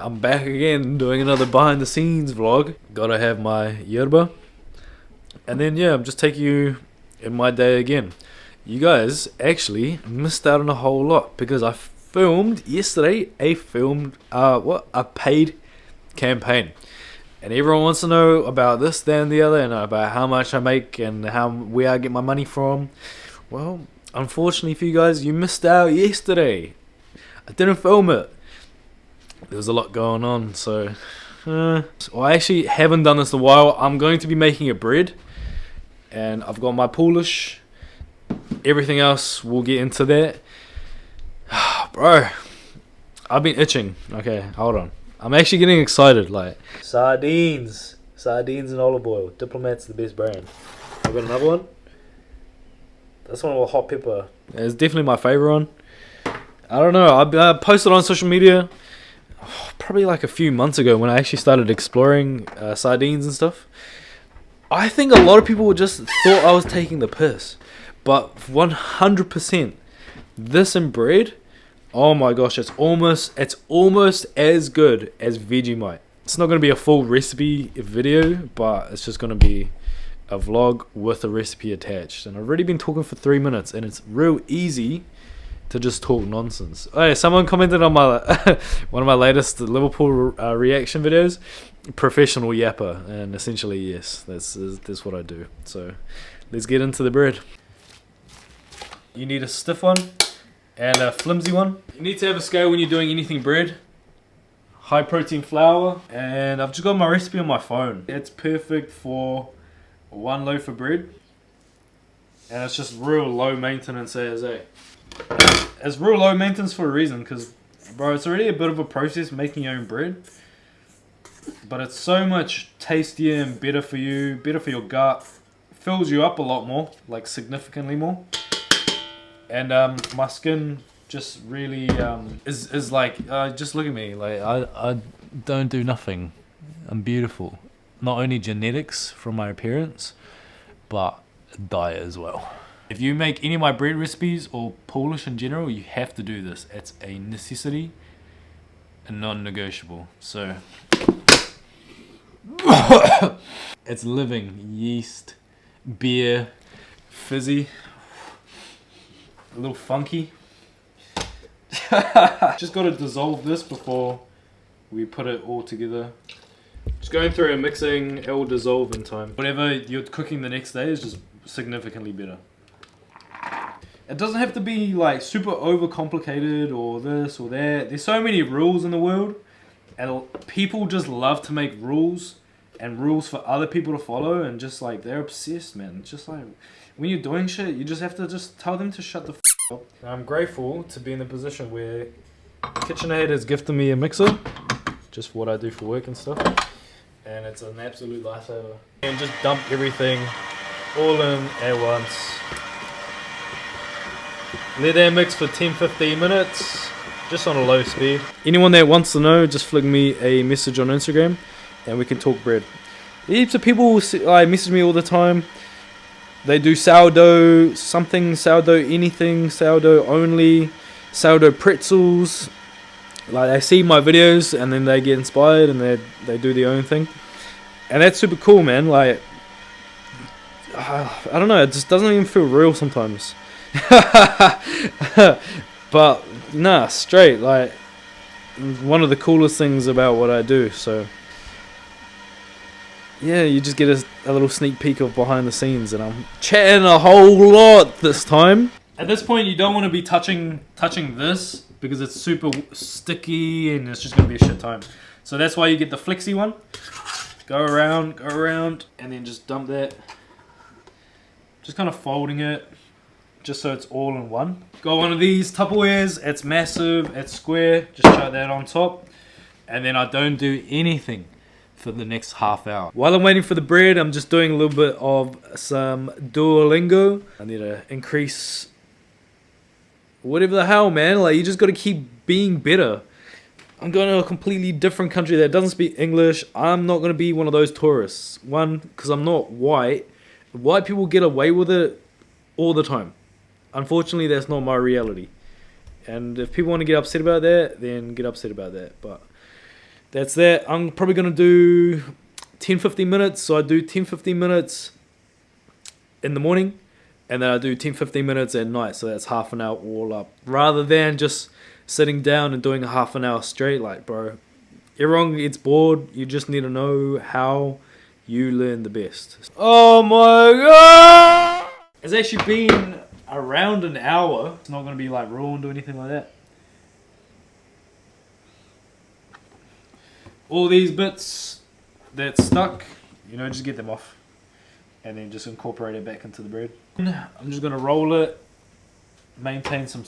I'm back again doing another behind the scenes vlog. Gotta have my yerba. And then yeah, I'm just taking you in my day again. You guys actually missed out on a whole lot because I filmed yesterday a paid campaign. And everyone wants to know about this, that and the other, and about how much I make and where I get my money from. Well, unfortunately for you guys, you missed out yesterday. I didn't film it. There was a lot going on, so I actually haven't done this in a while. I'm going to be making a bread, and I've got my Polish. Everything else, we'll get into that. Bro, I've been itching. Okay, hold on. I'm actually getting excited. Like sardines and olive oil. Diplomat's the best brand. I've got another one. This one with hot pepper. It's definitely my favorite one. I don't know. I posted on social media probably like a few months ago when I actually started exploring sardines and stuff. I think a lot of people just thought I was taking the piss, but 100% this and bread, oh my gosh, it's almost as good as Vegemite. It's not going to be a full recipe video, but it's just going to be a vlog with a recipe attached. And I've already been talking for 3 minutes, and it's real easy to just talk nonsense. Oh yeah, someone commented on my one of my latest Liverpool reaction videos, professional yapper, and essentially yes, that's what I do. So let's get into the bread. You need a stiff one and a flimsy one. You need to have a scale when you're doing anything bread. High protein flour, and I've just got my recipe on my phone. It's perfect for 1 loaf of bread, and it's just real low maintenance as a. It's real low maintenance for a reason, because bro, it's already a bit of a process making your own bread, but it's so much tastier and better for you, better for your gut, fills you up a lot more, like significantly more. And my skin just really is like, just look at me, like I don't do nothing. I'm beautiful. Not only genetics from my appearance, but diet as well. If you make any of my bread recipes or Polish in general, you have to do this. It's a necessity and non-negotiable. So it's living yeast, beer, fizzy, a little funky. Just got to dissolve this before we put it all together. Just going through and mixing, it will dissolve in time. Whatever you're cooking the next day is just significantly better. It doesn't have to be like super overcomplicated or this or that. There's so many rules in the world, and people just love to make rules and rules for other people to follow, and just like they're obsessed, man. Just like when you're doing shit, you just have to just tell them to shut the f up. I'm grateful to be in the position where KitchenAid has gifted me a mixer, just for what I do for work and stuff, and it's an absolute lifesaver. And just dump everything all in at once. Let that mix for 10-15 minutes, just on a low speed. Anyone that wants to know, just flick me a message on Instagram and we can talk bread. Heaps of people message me all the time. They do sourdough something, sourdough anything, sourdough only, sourdough pretzels. Like they see my videos and then they get inspired and they do their own thing. And that's super cool, man. Like, I don't know, it just doesn't even feel real sometimes. But nah, straight, like one of the coolest things about what I do. So yeah, you just get a little sneak peek of behind the scenes, and I'm chatting a whole lot this time. At this point, you don't want to be touching this because it's super sticky and it's just gonna be a shit time. So that's why you get the flexi one. Go around, and then just dump that. Just kind of folding it, just so it's all in one. Got one of these Tupperwares, it's massive, it's square, just chuck that on top. And then I don't do anything for the next half hour. While I'm waiting for the bread, I'm just doing a little bit of some Duolingo. I need to increase whatever the hell, man. Like, you just gotta keep being better. I'm going to a completely different country that doesn't speak English. I'm not gonna be one of those tourists. One, because I'm not white. White people get away with it all the time. Unfortunately, that's not my reality. And if people want to get upset about that, then get upset about that. But that's that. I'm probably going to do 10-15 minutes. So I do 10-15 minutes in the morning, and then I do 10-15 minutes at night. So that's half an hour all up. Rather than just sitting down and doing a half an hour straight, like, bro, everyone gets bored. You just need to know how you learn the best. Oh my god! It's actually been around an hour. It's not going to be like ruined or anything like that. All these bits that's stuck, you know, just get them off and then just incorporate it back into the bread. I'm just going to roll it, maintain some,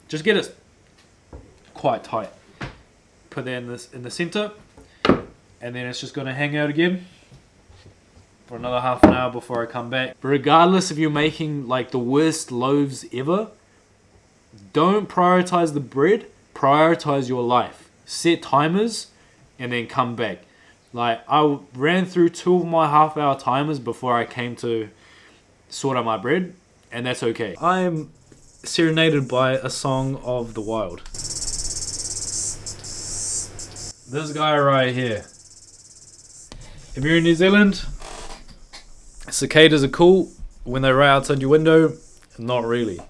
just get it quite tight. Put that in the center, and then it's just going to hang out again for another half an hour before I come back. But regardless if you're making like the worst loaves ever, don't prioritize the bread, prioritize your life. Set timers and then come back. Like, I ran through 2 of my half-hour timers before I came to sort out my bread, and that's okay. I am serenaded by a song of the wild. This guy right here. If you're in New Zealand, cicadas are cool when they're right outside your window. Not really.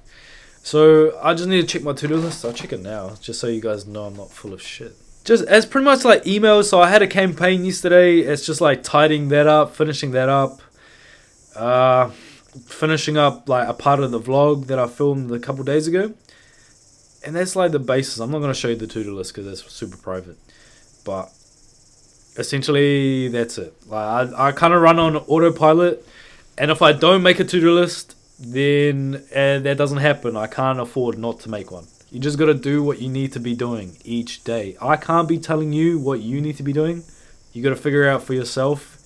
So I just need to check my to-do list. I'll check it now, just so you guys know I'm not full of shit. Just as pretty much like emails. So I had a campaign yesterday. It's just like tidying that up, finishing that up, finishing up like a part of the vlog that I filmed a couple days ago, and that's like the basis. I'm not going to show you the to-do list because that's super private, but essentially that's it. Like I kind of run on autopilot, and if I don't make a to-do list, then that doesn't happen. I can't afford not to make one. You just got to do what you need to be doing each day. I can't be telling you what you need to be doing. You got to figure out for yourself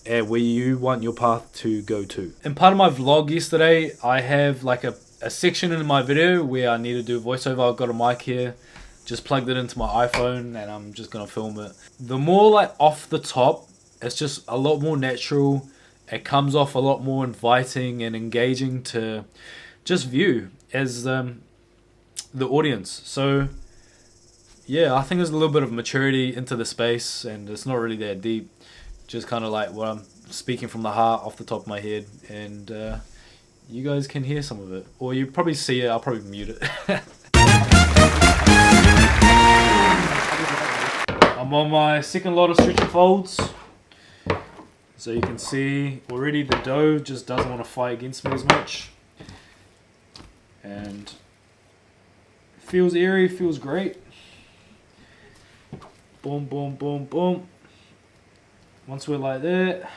where you want your path to go to. And part of my vlog yesterday, I have like a section in my video where I need to do voiceover. I've got a mic here, just plugged it into my iPhone, and I'm just going to film it. The more like off the top, it's just a lot more natural. It comes off a lot more inviting and engaging to just view as the audience. So yeah, I think there's a little bit of maturity into the space, and it's not really that deep. Just kind of like what I'm speaking from the heart off the top of my head, and you guys can hear some of it, or you probably see it. I'll probably mute it. I'm on my second lot of stretch and folds, so you can see already the dough just doesn't want to fight against me as much, and feels airy, feels great. Boom, boom, boom, boom. Once we're like that,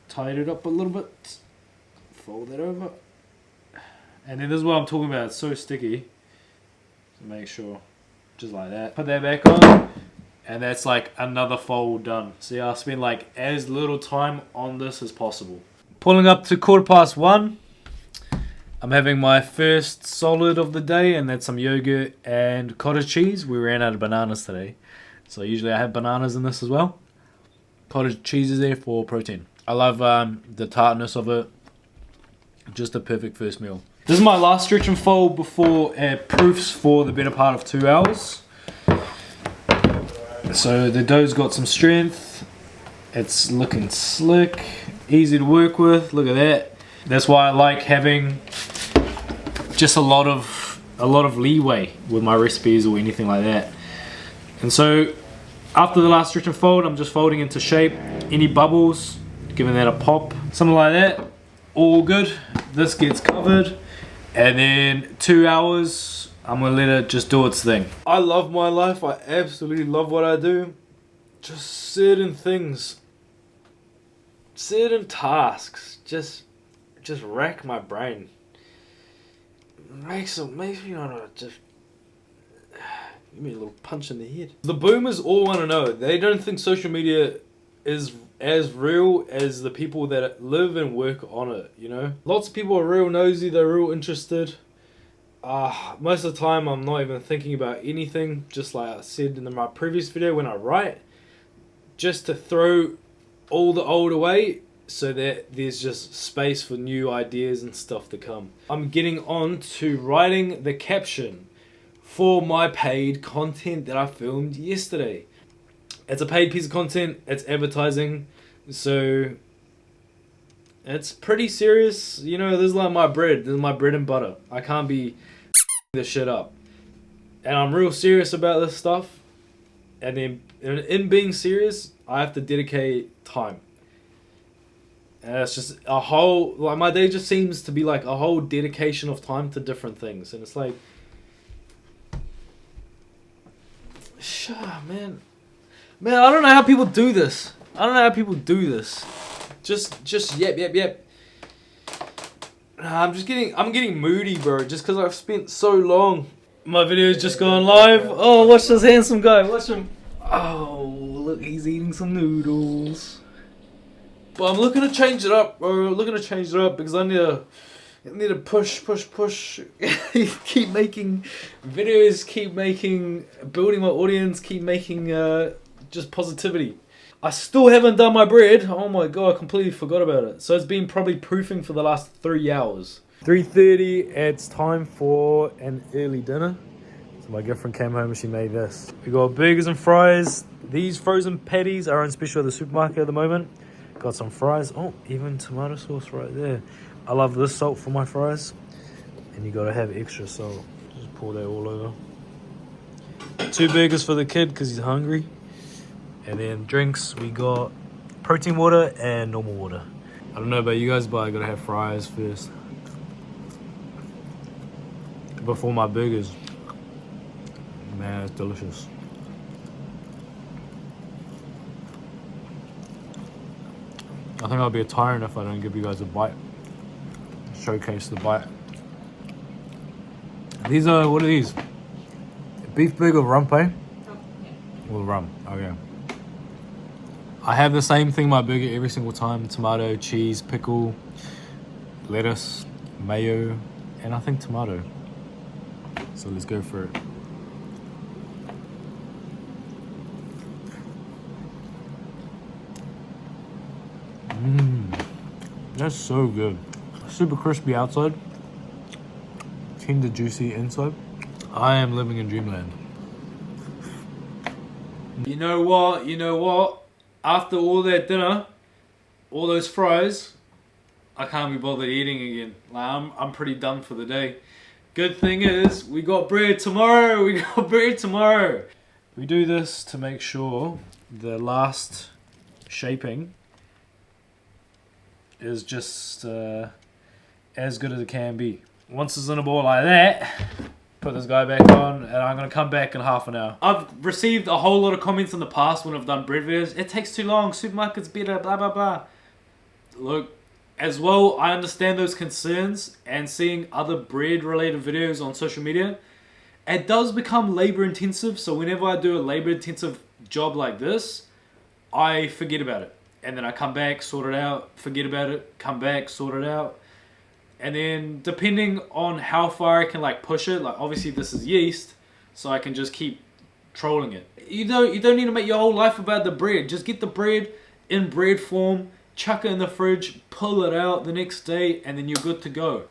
tighten it up a little bit, fold it over, and then this is what I'm talking about. It's so sticky, so make sure, just like that. Put that back on, and that's like another fold done. See, I spend like as little time on this as possible. Pulling up to 1:15. I'm having my first solid of the day, and that's some yogurt and cottage cheese. We ran out of bananas today, so usually I have bananas in this as well. Cottage cheese is there for protein. I love the tartness of it. Just a perfect first meal. This is my last stretch and fold before proofs for the better part of 2 hours. So the dough's got some strength. It's looking slick, easy to work with. Look at that. That's why I like having just a lot of leeway with my recipes or anything like that. And so after the last stretch and fold, I'm just folding into shape. Any bubbles, giving that a pop, something like that. All good. This gets covered, and then 2 hours, I'm gonna let it just do its thing. I love my life. I absolutely love what I do. Just certain things, certain tasks, just rack my brain. Makes me wanna just give me a little punch in the head. The boomers all want to know. They don't think social media is as real as the people that live and work on it, you know? Lots of people are real nosy, they're real interested. Most of the time I'm not even thinking about anything, just like I said in my previous video when I write, just to throw all the old away so that there's just space for new ideas and stuff to come. I'm getting on to writing the caption for my paid content that I filmed yesterday. It's a paid piece of content, it's advertising, so it's pretty serious. You know, this is like my bread, this is my bread and butter. I can't be this shit up. And I'm real serious about this stuff. And then in being serious, I have to dedicate time. And it's just a whole, like my day just seems to be like a whole dedication of time to different things. And it's like, man, I don't know how people do this. Just yep. I'm getting moody, bro, just because I've spent so long. My video's just gone live. Oh, watch this handsome guy, watch him. Oh, look, he's eating some noodles. But I'm looking to change it up, bro. Because I need to push. Keep making videos, building my audience, keep making just positivity. I still haven't done my bread. Oh my god, I completely forgot about it. So it's been probably proofing for the last 3 hours. 3:30, it's time for an early dinner. So my girlfriend came home and she made this. We got burgers and fries. These frozen patties are on special at the supermarket at the moment. Got some fries. Oh, even tomato sauce right there. I love this salt for my fries. And you gotta have extra salt. Just pour that all over. 2 burgers for the kid because he's hungry. And then drinks, we got protein water and normal water. I don't know about you guys, but I gotta have fries first before my burgers. Man, it's delicious. I think I'll be a tyrant if I don't give you guys a bite. Showcase the bite. These are, what are these? Beef burger with rump, eh? With rum, okay. I have the same thing in my burger every single time. Tomato, cheese, pickle, lettuce, mayo, and I think tomato. So let's go for it. That's so good. Super crispy outside, tender juicy inside. I am living in dreamland. You know what? After all that dinner, all those fries, I can't be bothered eating again. Like I'm pretty done for the day. Good thing is, we got bread tomorrow. We do this to make sure the last shaping is just as good as it can be. Once it's in a ball like that, put this guy back on, and I'm gonna come back in half an hour. I've received a whole lot of comments in the past when I've done bread videos. It takes too long, supermarket's better, blah blah blah. Look, as well, I understand those concerns, and seeing other bread related videos on social media, it does become labor intensive. So whenever I do a labor intensive job like this, I forget about it. And then I come back, sort it out, forget about it, come back, sort it out. And then depending on how far I can like push it, like obviously this is yeast, so I can just keep trolling it. You don't need to make your whole life about the bread. Just get the bread in bread form, chuck it in the fridge, pull it out the next day, and then you're good to go.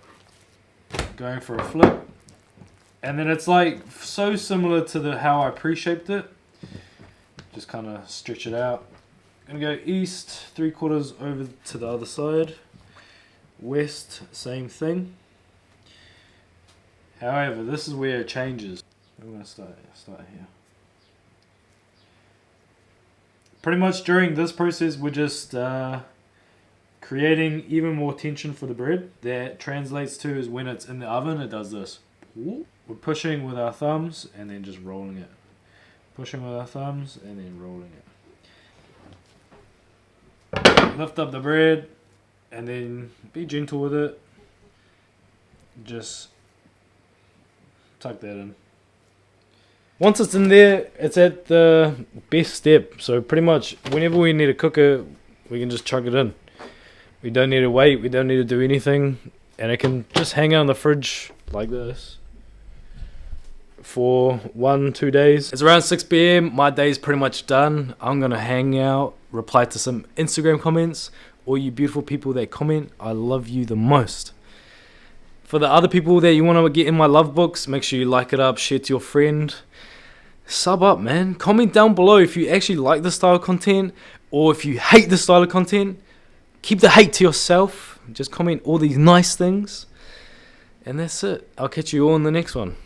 Going for a flip. And then it's like so similar to how I pre-shaped it. Just kind of stretch it out. Gonna go east, 3/4 over to the other side. West, same thing. However, this is where it changes. I'm gonna start here. Pretty much during this process, we're just creating even more tension for the bread. That translates to is when it's in the oven, it does this. We're pushing with our thumbs and then just rolling it. Pushing with our thumbs and then rolling it. Lift up the bread and then be gentle with it. Just tuck that in. Once it's in there, it's at the best step. So pretty much whenever we need to cook it, we can just chuck it in. We don't need to wait, we don't need to do anything, and it can just hang out in the fridge like this for 1-2 days. It's around 6 p.m. My day's pretty much done. I'm gonna hang out, reply to some Instagram comments. All you beautiful people that comment, I love you the most. For the other people that you want to get in my love books, make sure you like it up, share it to your friend. Sub up, man. Comment down below if you actually like the style of content, or if you hate the style of content. Keep the hate to yourself. Just comment all these nice things. And that's it. I'll catch you all in the next one.